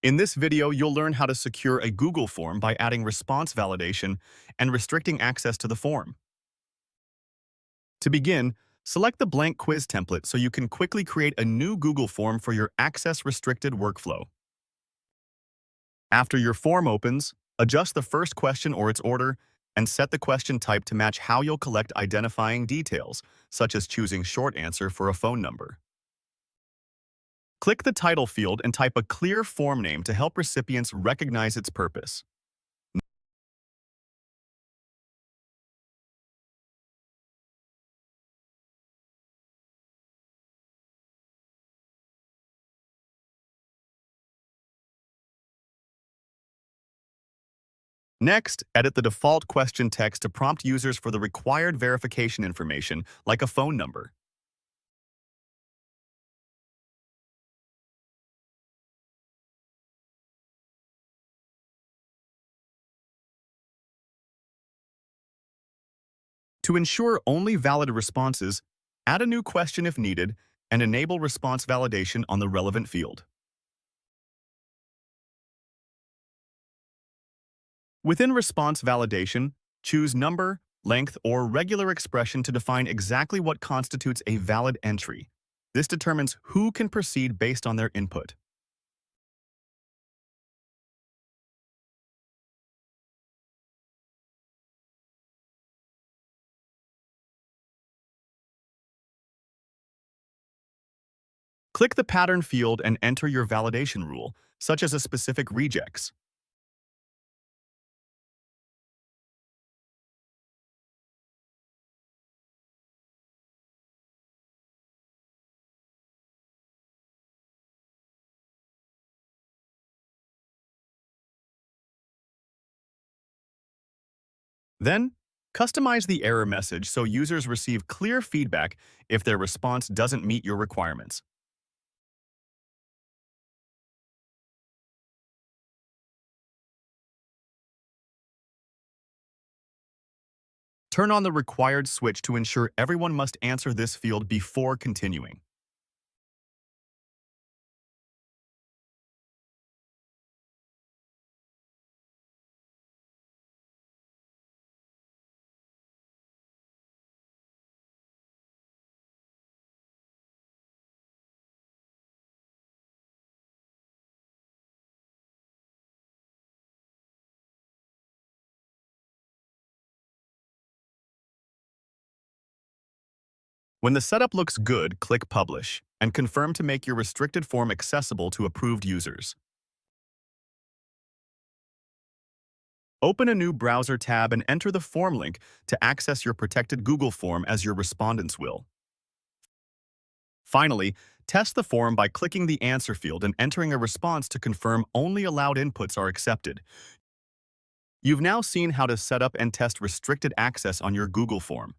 In this video, you'll learn how to secure a Google form by adding response validation and restricting access to the form. To begin, select the blank quiz template so you can quickly create a new Google form for your access-restricted workflow. After your form opens, adjust the first question or its order and set the question type to match how you'll collect identifying details, such as choosing short answer for a phone number. Click the title field and type a clear form name to help recipients recognize its purpose. Next, edit the default question text to prompt users for the required verification information, like a phone number. To ensure only valid responses, add a new question if needed and enable response validation on the relevant field. Within response validation, choose number, length, or regular expression to define exactly what constitutes a valid entry. This determines who can proceed based on their input. Click the pattern field and enter your validation rule, such as a specific regex. Then, customize the error message so users receive clear feedback if their response doesn't meet your requirements. Turn on the required switch to ensure everyone must answer this field before continuing. When the setup looks good, click Publish and confirm to make your restricted form accessible to approved users. Open a new browser tab and enter the form link to access your protected Google form as your respondents will. Finally, test the form by clicking the answer field and entering a response to confirm only allowed inputs are accepted. You've now seen how to set up and test restricted access on your Google form.